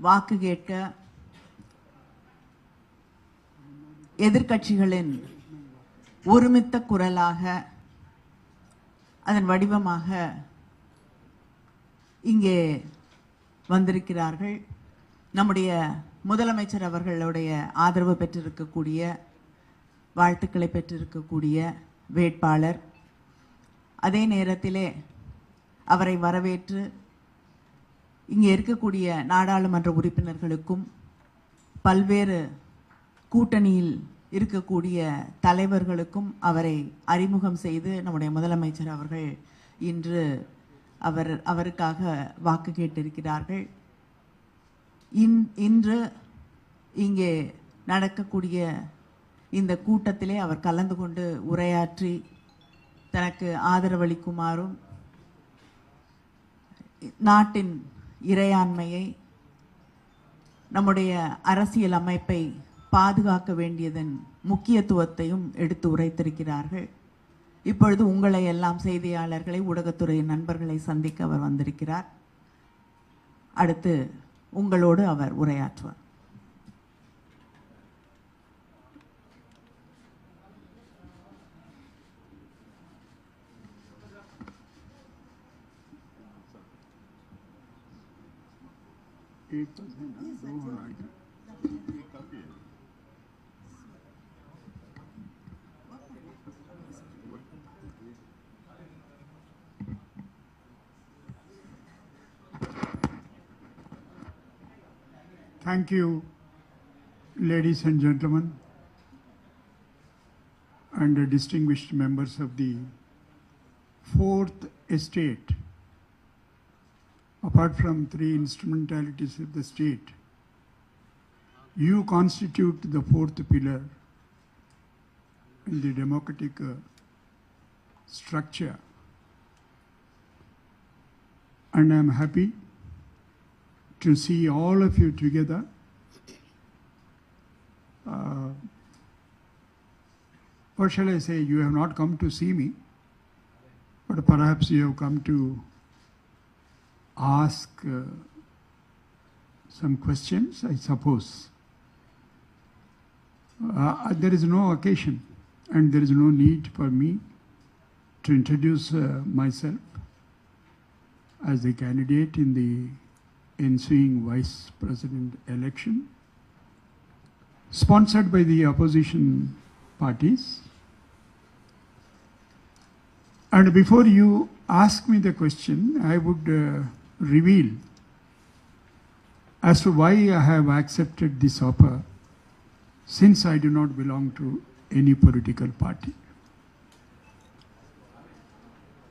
வாக்கு கேட்க எதிர்க்கட்சிகளின் ஒருமித்த குரலாக அதன் வடிவமாக இங்கே வந்திருக்கிறார்கள். நம்முடைய முதலமைச்சர் அவர்களுடைய ஆதரவு பெற்றிருக்கக்கூடிய, வாழ்த்துக்களை பெற்றிருக்கக்கூடிய வேட்பாளர், அதே நேரத்திலே அவரை வரவேற்று இங்கே இருக்கக்கூடிய நாடாளுமன்ற உறுப்பினர்களுக்கும் பல்வேறு கூட்டணியில் இருக்கக்கூடிய தலைவர்களுக்கும் அவரை அறிமுகம் செய்து நம்முடைய முதலமைச்சர் அவர்கள் இன்று அவருக்காக வாக்கு கேட்டிருக்கிறார்கள். இன்று இங்கே நடக்கக்கூடிய இந்த கூட்டத்திலே அவர் கலந்து கொண்டு உரையாற்றி தனக்கு ஆதரவளிக்குமாறும் நாட்டின் இறையாண்மையை, நம்முடைய அரசியல் அமைப்பை பாதுகாக்க வேண்டியதன் முக்கியத்துவத்தையும் எடுத்து உரைத்திருக்கிறார்கள். இப்பொழுது உங்களை எல்லாம், செய்தியாளர்களை, ஊடகத்துறை நண்பர்களை சந்திக்க அவர் வந்திருக்கிறார். அடுத்து உங்களோடு அவர் உரையாற்றுவார். Thank you, ladies and gentlemen, and the distinguished members of the Fourth Estate. Apart from three instrumentalities of the state, you constitute the fourth pillar in the democratic structure. And I am happy to see all of you together. What shall I say? You have not come to see me, but perhaps you have come to ask some questions, I suppose. There is no occasion and there is no need for me to introduce myself as the candidate in the ensuing Vice President election, sponsored by the opposition parties. And before you ask me the question, I would reveal as to why I have accepted this offer, since I do not belong to any political party.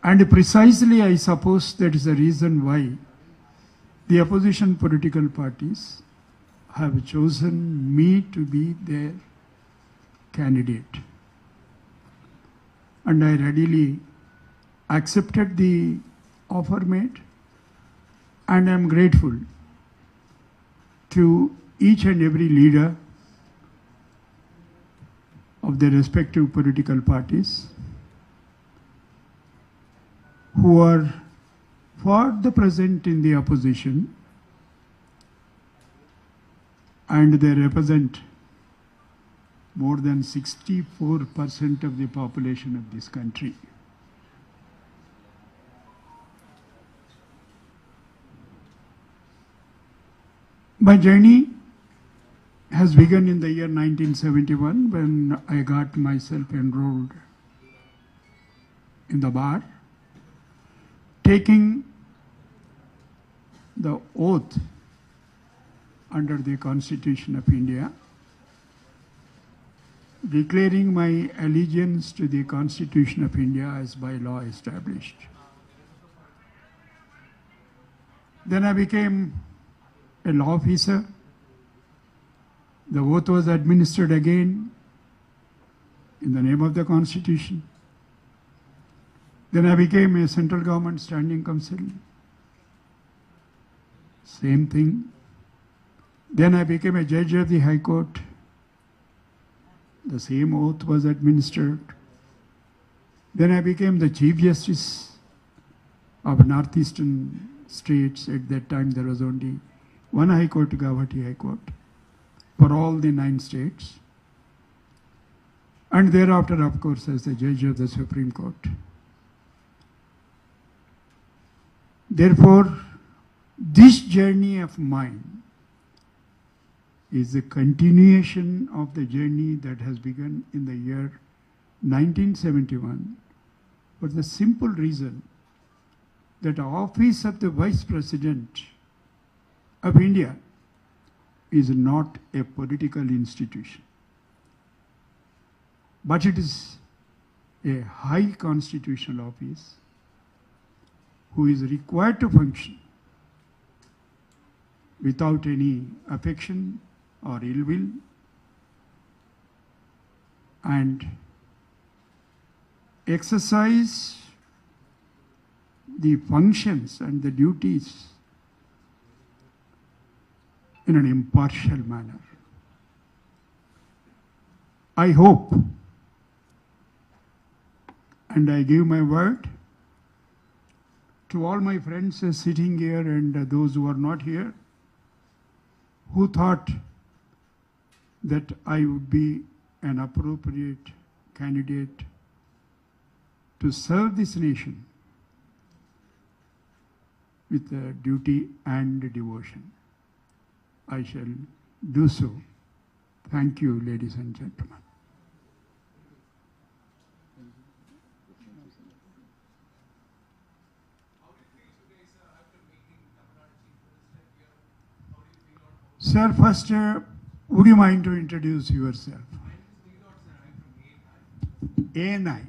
And precisely, I suppose, that is the reason why the opposition political parties have chosen me to be their candidate. And I readily accepted the offer made, and I am grateful to each and every leader of the respective political parties who are for the present in the opposition, and they represent more than 64% of the population of this country. My journey has begun in the year 1971 when I got myself enrolled in the bar, taking the oath under the Constitution of India, declaring my allegiance to the Constitution of India as by law established. Then I became a law officer. The oath was administered again in the name of the Constitution. Then I became a central government standing counsel. Same thing. Then I became a judge of the High Court. The same oath was administered. Then I became the Chief Justice of Northeastern states. At that time there was only one High Court, Guwahati High Court, for all the 9 states. And thereafter, of course, as the judge of the Supreme Court. Therefore, this journey of mine is a continuation of the journey that has begun in the year 1971 for the simple reason that the office of the Vice President of India is not a political institution, but it is a high constitutional office who is required to function without any affection or ill will, and exercise the functions and the duties in an impartial manner. I hope, and I give my word to all my friends sitting here and those who are not here, who thought that I would be an appropriate candidate to serve this nation with duty and devotion. I shall do so. Thank you, ladies and gentlemen. Sir, first, would you mind to introduce yourself? ANI.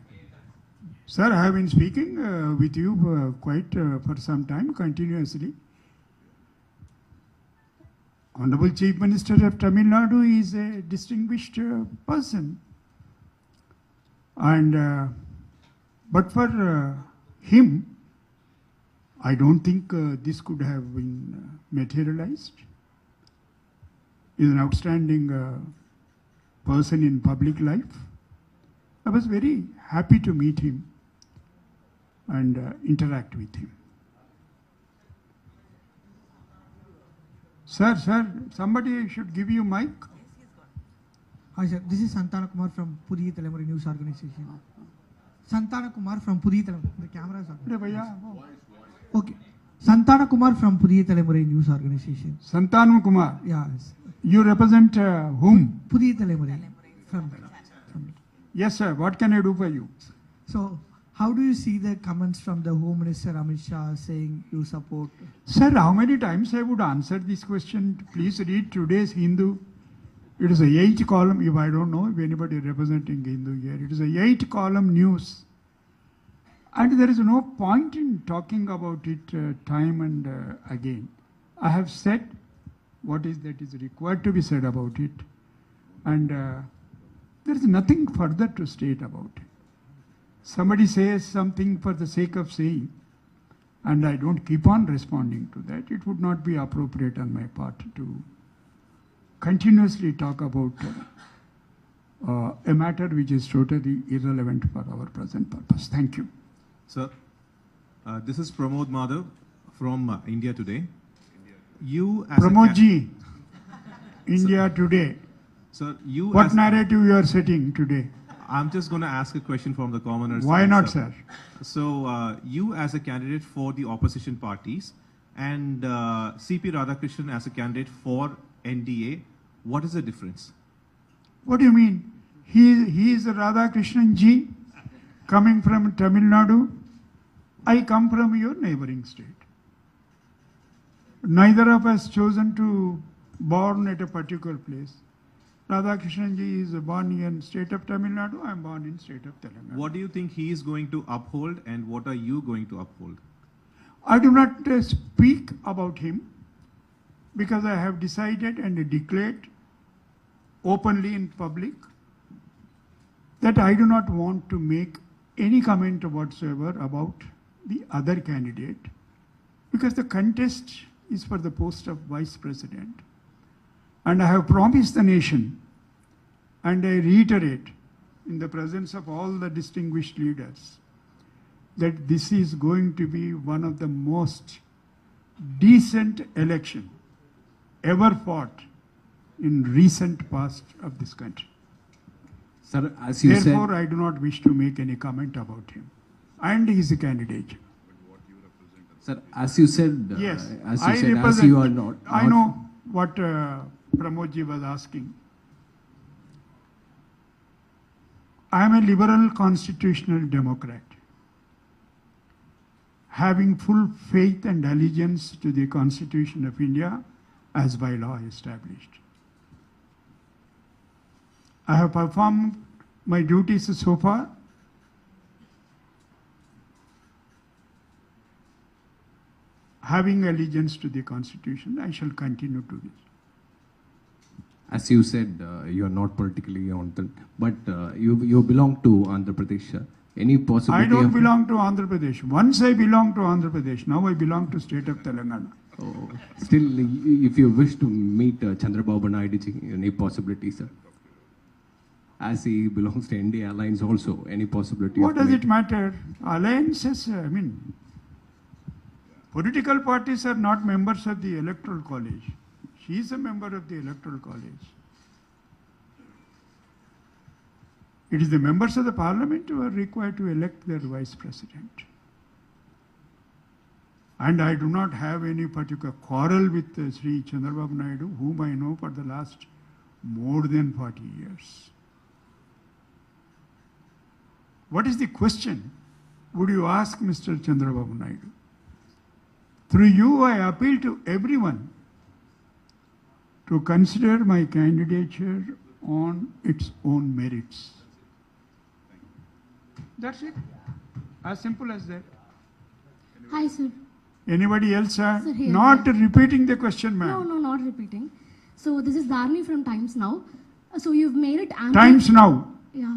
Sir, I have been speaking with you quite for some time, continuously. Honorable Chief Minister of Tamil Nadu is a distinguished person. And, but for him, I don't think this could have been materialized. He is an outstanding person in public life. I was very happy to meet him and interact with him. Sir, somebody should give you mic. Hi sir, this is Santana Kumar from Puri Telemuri News Organization. Santana Kumar from Puri Telemuri. The camera is on. Okay. Santana Kumar from Puri Telemuri News Organization. Santana Kumar. Yes. You represent whom? Puri Telemuri. From. Yes, sir. What can I do for you? So, how do you see the comments from the Home Minister Amit Shah saying you support? Sir, how many times I would answer this question? Please read today's Hindu. It is a 8-column, if I don't know if anybody representing Hindu here, it is a 8-column news. And there is no point in talking about it time and again. I have said what is that is required to be said about it. And there is nothing further to state about it. Somebody says something for the sake of saying, and I don't keep on responding to that, it would not be appropriate on my part to continuously talk about a matter which is totally irrelevant for our present purpose. Thank you. Sir, this is Pramod Madhav from India Today. You as Pramod ji, India Today. Sir, you What as narrative you are setting today? I'm just going to ask a question from the commoners. Why not, sir? So, you as a candidate for the opposition parties and CP Radhakrishnan as a candidate for NDA, what is the difference? What do you mean? He is Radhakrishnan ji, coming from Tamil Nadu. I come from your neighboring state. Neither of us chosen to born at a particular place. Radhakrishnan ji is born in state of Tamil Nadu. I am born in state of Telangana. What do you think he is going to uphold and what are you going to uphold? I do not speak about him because I have decided and declared openly in public that I do not want to make any comment whatsoever about the other candidate because the contest is for the post of Vice President. And I have promised the nation, and I reiterate in the presence of all the distinguished leaders, that this is going to be one of the most decent election ever fought in recent past of this country. Sir, as you Therefore, said, I do not wish to make any comment about him and his candidate. sir, as you said, Yes, as I you said, represent. as you are not, I know what Pramodji was asking. I am a liberal constitutional democrat, having full faith and allegiance to the Constitution of India as by law established. I have performed my duties so far. Having allegiance to the Constitution, I shall continue to this. as you said, you are not politically on the, but you belong to Andhra Pradesh. Any possibility? I don't of, belong to Andhra Pradesh. Once I belong to Andhra Pradesh, now I belong to state of Telangana. Oh, still, if you wish to meet Chandrababu Naidu, ji, any possibility, sir? As he belongs to NDA alliance also, any possibility? What of does it meeting? matter? Alliances, I mean, political parties are not members of the electoral college. She is a member of the electoral college. It is the members of the parliament who are required to elect their vice president. And I do not have any particular quarrel with Sri Chandrababu Naidu, whom I know for the last more than 40 years. What is the question? Would you ask Mr. Chandrababu Naidu? Through you, I appeal to everyone to consider my candidature on its own merits. That's it. As simple as that. Hi, sir. Anybody else? Sir, here. Not repeating the question, ma'am. No, not repeating. So this is Dharni from Times Now. So you've made it amply. Times Now. Yeah.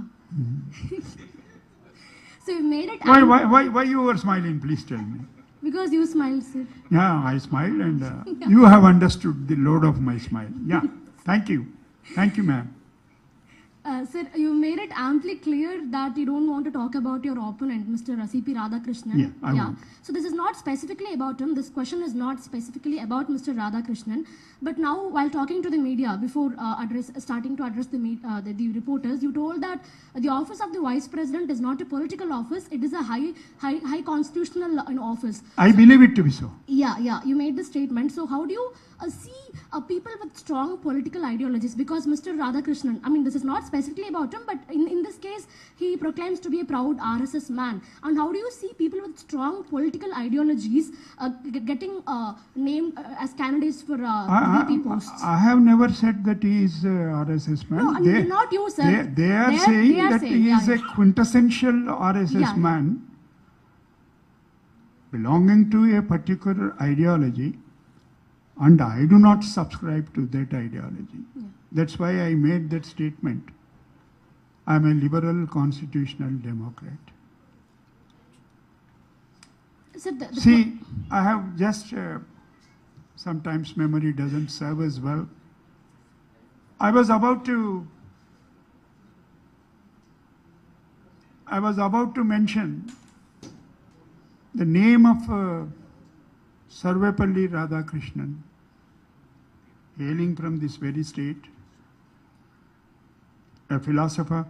So you've made it Why you were smiling? Please tell me. because you smiled, sir. Yeah, I smiled and you have understood the load of my smile. Yeah, thank you. Thank you, ma'am. Sir, you made it amply clear that you don't want to talk about your opponent, Mr. C.P. Radhakrishnan. Yeah, I won't. So this is not specifically about him. This question is not specifically about Mr. Radhakrishnan. But now, while talking to the media, before starting to address the reporters, you told that the office of the vice president is not a political office. It is a high constitutional office. I believe it to be so. Yeah, you made the statement. So how do you see people with strong political ideologies? Because Mr. Radhakrishnan, I mean, this is not specifically about him, but in this case, he proclaims to be a proud RSS man. And how do you see people with strong political ideologies getting named as candidates for VP posts? I have never said that he is a RSS man. No, I mean, not you, sir. They are saying that he is a quintessential RSS Yeah. man belonging to a particular ideology, and I do not subscribe to that ideology. Yeah. That's why I made that statement. I'm a liberal constitutional democrat. Sir, See, I have just, sometimes memory doesn't serve as well. I was about to mention the name of Sarvepalli Radhakrishnan, hailing from this very state, a philosopher,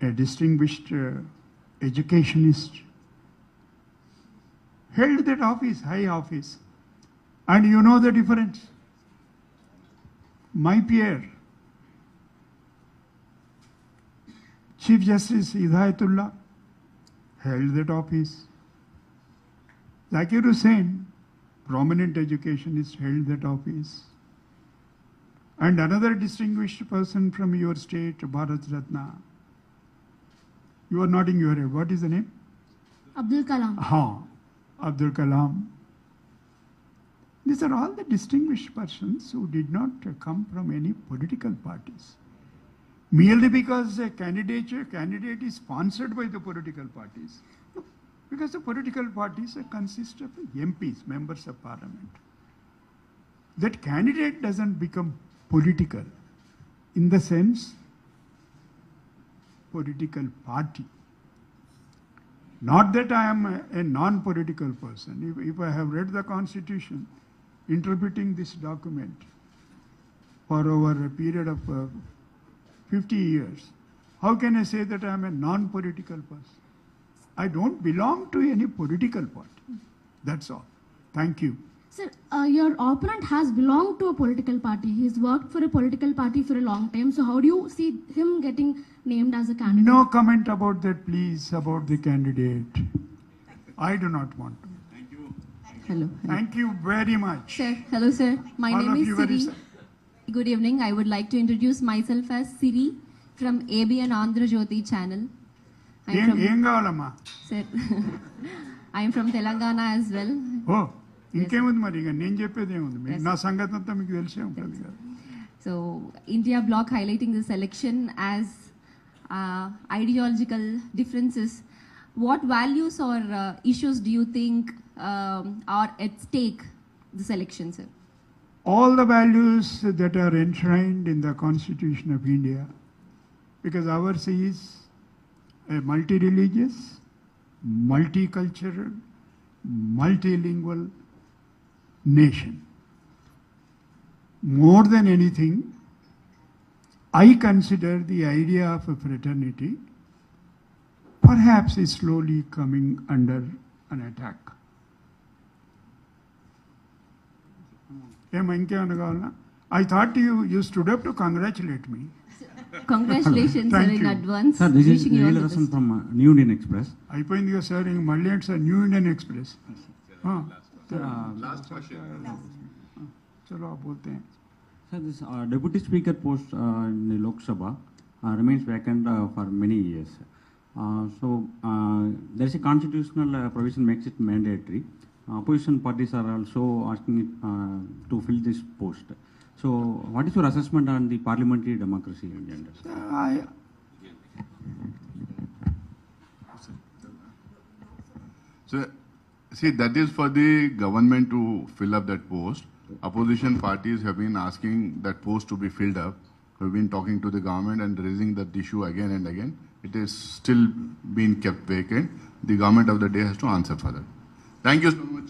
a distinguished educationist, held that office, high office. And you know the difference. My peer, Chief Justice Hidayatullah, held that office. Zakir Hussain, prominent educationist, held that office. And another distinguished person from your state, Bharat Ratna. You are nodding your head. What is the name? Abdul Kalam. Abdul Kalam. These are all the distinguished persons who did not come from any political parties. Merely because a candidate is sponsored by the political parties. No, because the political parties consist of MPs, members of parliament. That candidate doesn't become political in the sense political party. Not that I am a non-political person. If I have read the Constitution, interpreting this document for over a period of 50 years, how can I say that I am a non-political person? I don't belong to any political party. That's all. Thank you. Sir, your opponent has belonged to a political party. He's worked for a political party for a long time. So how do you see him getting named as a candidate? No comment about that, please, about the candidate. I do not want to. Hello. Thank you very much. Sir, hello sir. My All name of is you very Siri. Good evening. I would like to introduce myself as Siri from ABN Andhra Jyoti channel. ఏం కావాలమ్మా? Sir, I am from Telangana as well. ఓ ఇంకేముంది మరి ఇక నేను చెప్పేది ఏముంది, నా సంగతి అంతా మీకు తెలిసే ఉంటుంది కదా. So India bloc highlighting this election as ideological differences. What values or issues do you think are at stake this election, sir? All the values that are enshrined in the Constitution of India, because ours is a multi-religious, multicultural, multilingual nation. More than anything, I consider the idea of a fraternity perhaps is slowly coming under an attack. I thought you stood up to congratulate me. Congratulations, sir, in advance. Sir, this is Wishing you all the Neil best. from New Indian Express. అయిపోయింది కదా sir, ఇంక మళ్ళీ ఏంటి sir new Indian express. Last question. చలో बोलते हैं. Sir, this deputy speaker post in the Lok Sabha remains vacant for many years. There is a constitutional provision makes it mandatory. Opposition parties are also asking it to fill this post. So, what is your assessment on the parliamentary democracy in India? So, see, that is for the government to fill up that post. Opposition parties have been asking that post to be filled up. We've been talking to the government and raising that issue again and again. It is still being kept vacant. The government of the day has to answer for that. Thank you so much.